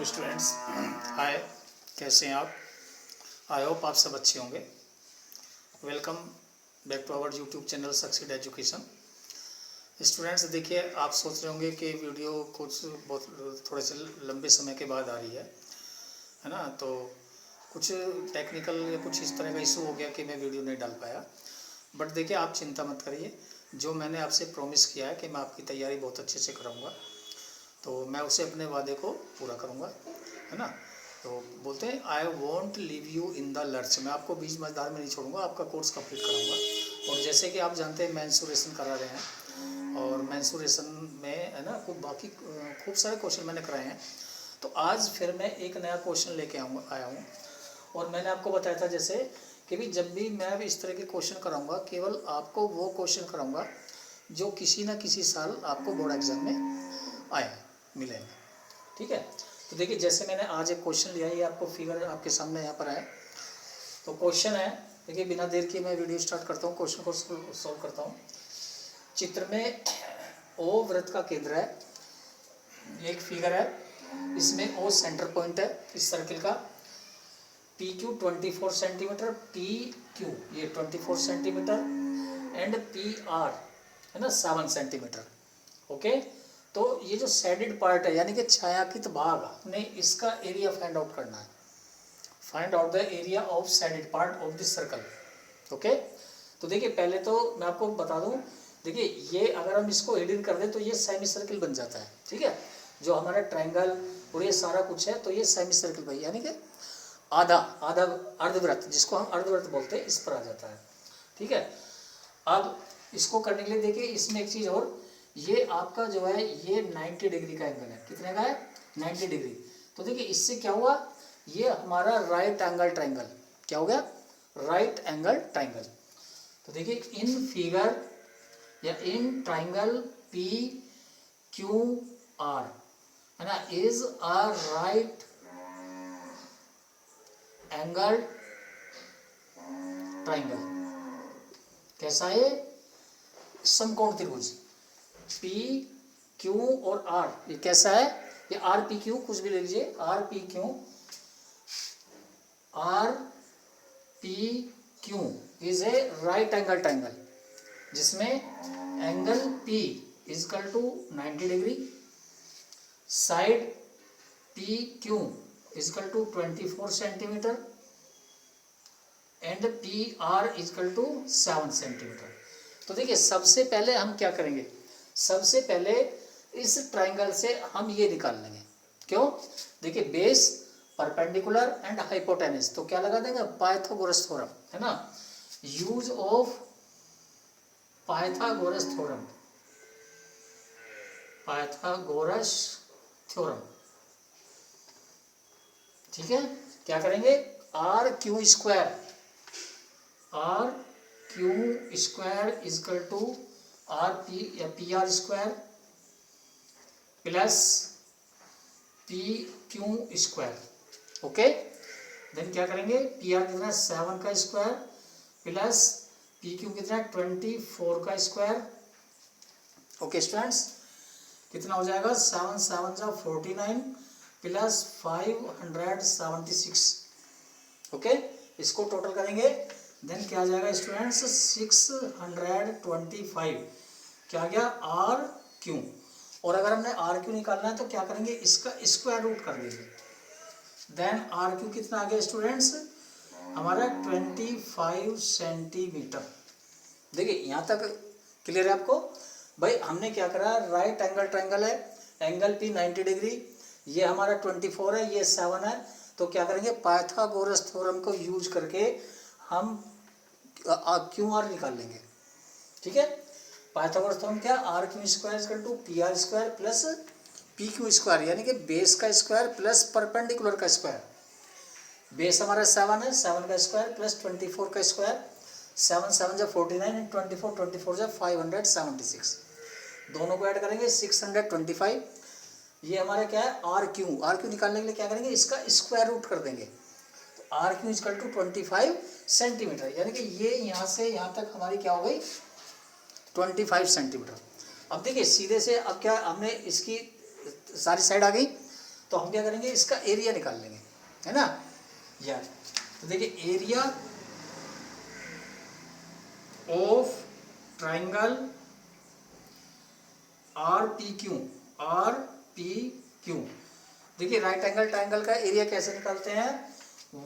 Hello students, हाय, कैसे हैं आप? आई होप आप सब अच्छे होंगे। Welcome back to our YouTube channel succeed education. Students, देखिए, आप सोच रहे होंगे कि वीडियो कुछ बहुत थोड़े से लंबे समय के बाद आ रही है ना। तो कुछ टेक्निकल या कुछ इस तरह का इशू हो गया कि मैं वीडियो नहीं डाल पाया। बट देखिए, आप चिंता मत करिए। जो मैंने आपसे प्रॉमिस किया है कि मैं आपकी तैयारी बहुत अच्छे से कराऊँगा, तो मैं उसे अपने वादे को पूरा करूँगा, है ना। तो बोलते हैं I want leave you in the lurch. मैं आपको बीच मझधार में नहीं छोड़ूंगा, आपका कोर्स कंप्लीट कराऊंगा। और जैसे कि आप जानते हैं, मेंसुरेशन करा रहे हैं, और मेंसुरेशन में है ना बाकी खूब सारे क्वेश्चन मैंने कराए हैं। तो आज फिर मैं एक नया क्वेश्चन लेके आया हूँ। और मैंने आपको बताया था जैसे कि भी जब भी मैं इस तरह के क्वेश्चन कराऊंगा, केवल आपको वो क्वेश्चन कराऊंगा जो किसी ना किसी साल आपको बोर्ड एग्जाम में आए मिलेंगे, ठीक है। तो देखिए, जैसे मैंने आज एक क्वेश्चन लिया, ये आपको फिगर आपके सामने यहाँ पर है। तो क्वेश्चन है, देखिए, बिना देर के मैं वीडियो स्टार्ट करता हूँ, क्वेश्चन को सॉल्व करता हूँ। चित्र में ओ वृत्त का केंद्र है, एक फिगर है, इसमें ओ सेंटर पॉइंट है इस सर्किल का। P Q 24 centimetre, P Q ये 24 सेंटीमीटर, एंड पी आर है ना 7 सेंटीमीटर। ओके, तो ये जो शेडेड पार्ट है यानी कि छायांकित भाग, हमने इसका एरिया फाइंड आउट करना है। Find out the area of shaded part of this circle. Okay, तो देखिए, पहले तो मैं आपको बता दूं, देखिए, ये अगर हम इसको एडिट कर दें तो ये सेमी सर्किल बन जाता है, ठीक है। जो हमारा ट्रायंगल और ये सारा कुछ है, तो ये सेमी सर्किल भाई, यानी कि आधा आधा अर्धवृत्त, जिसको हम अर्धवृत्त बोलते हैं, इस पर आ जाता है, ठीक है। अब इसको करने के लिए देखिए, इसमें एक चीज़ और, ये आपका जो है ये 90 डिग्री का एंगल है। कितने का है? 90 डिग्री। तो देखिए, इससे क्या हुआ, ये हमारा राइट एंगल ट्रायंगल क्या हो गया? Right angle triangle. तो देखिए, इन फिगर या in triangle P Q R है ना is a right angle triangle. कैसा है? समकोण त्रिभुज। पी क्यू और आर, ये कैसा है? ये आर पी क्यू, कुछ भी ले लीजिए, R P Q is a right angle triangle, जिसमें angle P is equal to 90 degree, side P Q is equal to 24 centimetre, and P R is equal to 7 centimetre. तो देखिए, सबसे पहले हम क्या करेंगे, सबसे पहले इस ट्रायंगल से हम ये निकाल लेंगे। क्यों? देखिए, बेस, परपेंडिकुलर एंड हाइपोटेनस, तो क्या लगा देंगे? पाइथागोरस थ्योरम, है ना। Use of Pythagoras theorem, Pythagoras theorem, ठीक है। क्या करेंगे? R Q square, R Q square is equal to R P या P R square plus P Q square. Okay, then क्या करेंगे? पी आर कितना है? 7 का स्क्वायर प्लस पी क्यू कितना है? 24 का स्क्वायर। ओके स्टूडेंट्स, कितना हो जाएगा? 7 7 जा 49 प्लस 576। ओके, इसको टोटल करेंगे, देन क्या आ जाएगा स्टूडेंट्स? 625। क्या गया? R Q. और अगर हमने आर क्यू निकालना है तो क्या करेंगे? इसका स्क्वायर रूट कर देंगे। देन आर क्यू कितना आ गया स्टूडेंट्स? हमारा 25 सेंटीमीटर। देखिए, यहाँ तक क्लियर है आपको? भाई, हमने क्या करा? राइट एंगल ट्रायंगल है, एंगल पी 90 डिग्री, ये हमारा 24 है, ये 7 है। तो क्या करेंगे? पाइथागोरस थ्योरम को यूज करके हम क्यू आर निकाल लेंगे, ठीक है। पाइथागोरस थ्योरम क्या? R Q square equal to P R square plus P Q square, यानी कि बेस का स्क्वायर प्लस परपेंडिकुलर का स्क्वायर। बेस हमारा 7 है, 7 का स्क्वायर प्लस 24 का स्क्वायर, 7 7 जा 49 एंड 24 जा 576। दोनों को ऐड करेंगे 625। ये हमारा क्या है? Are Q. आर क्यू निकालने के लिए क्या करेंगे? इसका स्क्वायर रूट कर देंगे। तो R Q is equal to 25 centimetre, यानी कि ये यहाँ से यहाँ तक हमारी क्या हो गई? 25 सेंटीमीटर। अब देखिए, सीधे से अब क्या हमने इसकी सारी साइड आ गई, तो हम क्या करेंगे, इसका एरिया निकाल लेंगे, है ना यार। तो देखिए एरिया ऑफ ट्राइंगल RPQ, देखिए राइट एंगल ट्राइंगल का एरिया कैसे निकालते हैं,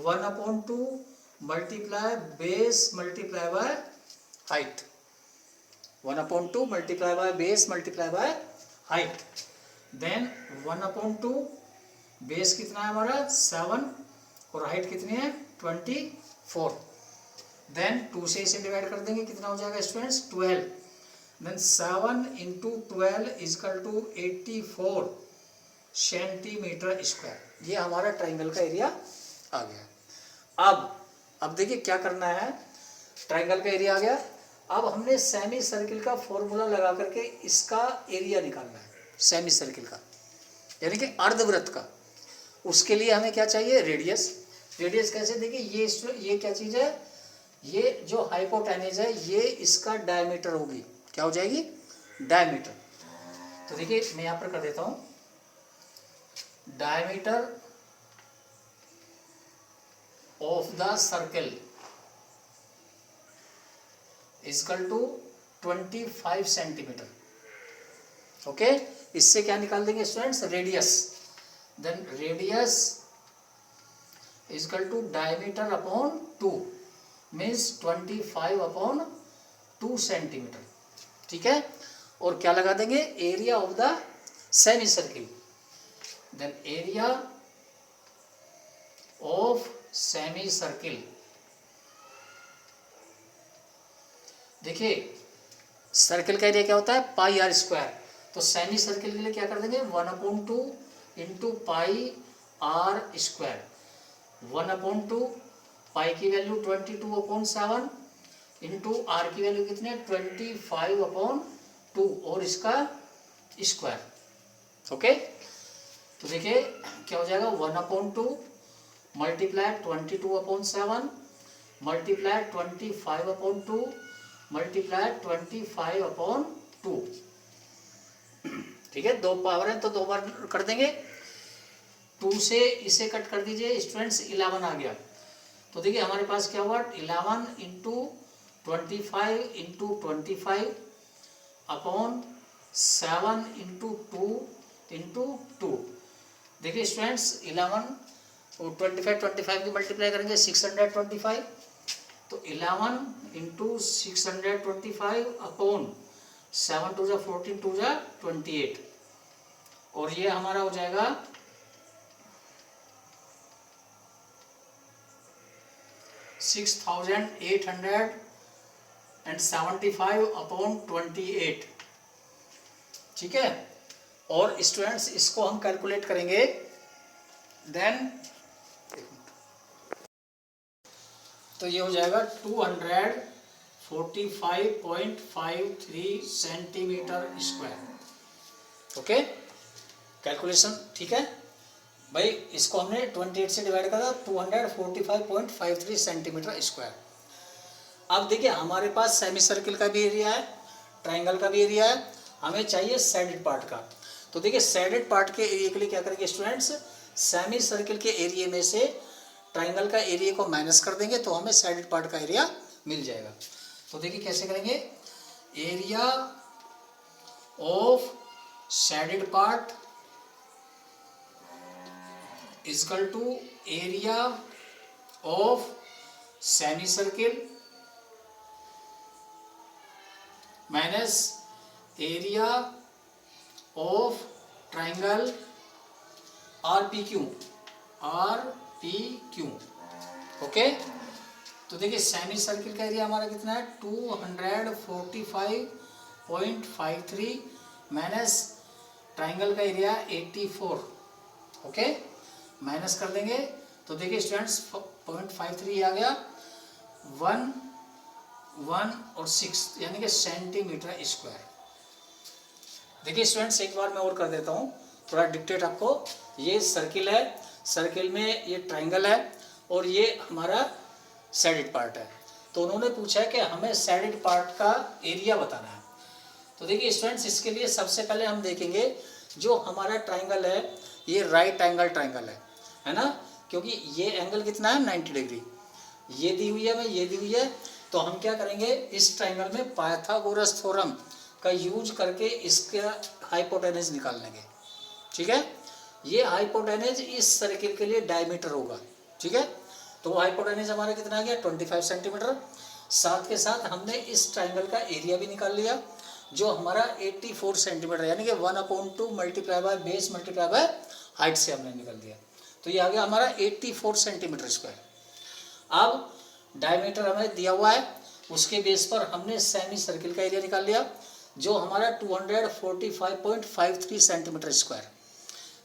1/2 multiply base multiply by height, 1/2 multiply by base multiply by height, then 1/2 base कितना है हमारा 7 और हाइट कितनी है 24, देन 2 से इसे डिवाइड कर देंगे, कितना हो जाएगा स्टूडेंट्स 12, देन 7 × 12 = 84 सेंटीमीटर स्क्वायर। ये हमारा ट्राइंगल का एरिया आ गया। अब देखिए क्या करना है, ट्राइंगल का एरिया आ गया। अब हमने सेमी सर्किल का फॉर्मूला लगा करके इसका एरिया निकालना है, सेमी सर्किल का यानी कि अर्धवृत्त का। उसके लिए हमें क्या चाहिए, रेडियस। रेडियस कैसे, देखिए ये क्या चीज़ है, ये जो हाइपोटेन्यूज है ये इसका डायमीटर होगी, क्या हो जाएगी डायमीटर। तो देखिए मैं यहाँ पर कर देता हूँ, diameter of the circle = 25 centimetre. Okay, इससे क्या निकाल देंगे students, radius. Then radius = diameter upon 2 means 25/2 centimetre, ठीक है। और क्या लगा देंगे, area of the semi circle, then area of semi circle. देखिए सर्किल का एरिया क्या होता है πr², तो सेमी सर्किल के लिए क्या कर देंगे 1/2 × πr², 1/2 पाई की वैल्यू 22/7 इंटू आर की वैल्यू कितनी है 25/2 और इसका स्क्वायर। ओके, तो देखिए क्या हो जाएगा 1/2 मल्टीप्लाई 22/7 मल्टीप्लाई 25/2 मल्टीप्लाई 25/2, ठीक है। 2 पावर है तो 2 बार कर देंगे, 2 से इसे कट कर दीजिए स्टूडेंट्स, 11 आ गया। तो देखिए हमारे पास क्या हुआ 11 × 25 × 25 अपॉन 7 × 2 × 2। देखिए स्टूडेंट्स 11 और 25 की मल्टीप्लाई करेंगे 625, तो 11 × 625 अपॉन 7 × 2 = 14 2 = 28, और ये हमारा हो जाएगा 6875/28, ठीक है। और स्टूडेंट्स इसको हम कैलकुलेट करेंगे, देन तो ये हो जाएगा 245.53 सेंटीमीटर स्क्वायर। ओके, कैलकुलेशन ठीक है भाई, इसको हमने 28 से डिवाइड करा 245.53 सेंटीमीटर स्क्वायर। अब देखिए हमारे पास सेमी सर्किल का भी एरिया है, ट्राइंगल का भी एरिया है, हमें चाहिए सैडेड पार्ट का। तो देखिए सैडेड पार्ट के एरिया के लिए क्या करेंगे स्टूडेंट्स, सेमी सर्किल के एरिया में से ट्राइंगल का एरिया को माइनस कर देंगे तो हमें सैडेड पार्ट का एरिया मिल जाएगा। तो देखिए कैसे करेंगे, area of shaded part = area of semi circle minus area of triangle RPQ। Okay, तो देखिए सेमी सर्किल का एरिया हमारा कितना है 245.53 माइनस ट्राइंगल का एरिया 84। ओके, माइनस कर देंगे तो देखिए स्टूडेंट्स 0.53 आ गया, 1 और 6 यानी कि सेंटीमीटर स्क्वायर। देखिए स्टूडेंट्स एक बार मैं और कर देता हूँ, थोड़ा डिक्टेट आपको। ये सर्किल है, सर्किल में ये ट्राइंगल है और ये हमारा सैडेड पार्ट है। तो उन्होंने पूछा है कि हमें सैडेड पार्ट का एरिया बताना है। तो देखिए स्टूडेंट्स इसके लिए सबसे पहले हम देखेंगे जो हमारा ट्राइंगल है ये राइट एंगल ट्राइंगल है ना, क्योंकि ये एंगल कितना है 90 डिग्री, ये दी हुई है मैं, ये दी हुई है, तो हम क्या करेंगे इस ट्राइंगल में पाइथागोरस थ्योरम का यूज करके इसका हाइपोटेनस निकाल लेंगे। ठीक है, ये हाइपोटेनस इस सर्किल के लिए डायमीटर होगा। ठीक है, तो वो हाइपोटेनस हमारा कितना आ गया 25 सेंटीमीटर। साथ के साथ हमने इस ट्राइंगल का एरिया भी निकाल लिया जो हमारा 84 सेंटीमीटर, यानी कि 1/2 multiply by base multiply by height से हमने निकाल दिया, तो ये आ गया हमारा 84 सेंटीमीटर स्क्वायर। अब डायमीटर हमें दिया हुआ है, उसके बेस पर हमने सेमी सर्किल का एरिया निकाल लिया जो हमारा 245.53 सेंटीमीटर स्क्वायर।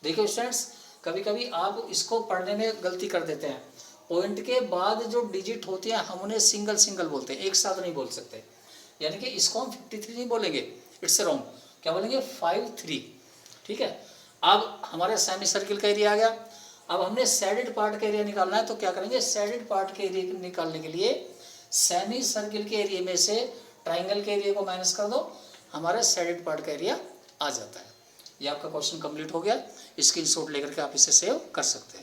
देखिए स्टूडेंट्स, कभी कभी आप इसको पढ़ने में गलती कर देते हैं, पॉइंट के बाद जो डिजिट होती हैं हम उन्हें सिंगल सिंगल बोलते हैं, एक साथ नहीं बोल सकते, यानी कि इसको हम 53 नहीं बोलेंगे, इट्स रॉन्ग, क्या बोलेंगे 53। ठीक है, अब हमारे सेमी सर्किल का एरिया आ गया। अब हमने सैडेड पार्ट का एरिया निकालना है, तो क्या करेंगे सैडेड पार्ट के एरिया निकालने के लिए सेमी सर्किल के एरिया में से ट्राइंगल के एरिया को माइनस कर दो, हमारा सैडेड पार्ट का एरिया आ जाता है। ये आपका क्वेश्चन कंप्लीट हो गया, स्क्रीनशॉट लेकर के आप इसे सेव कर सकते हैं।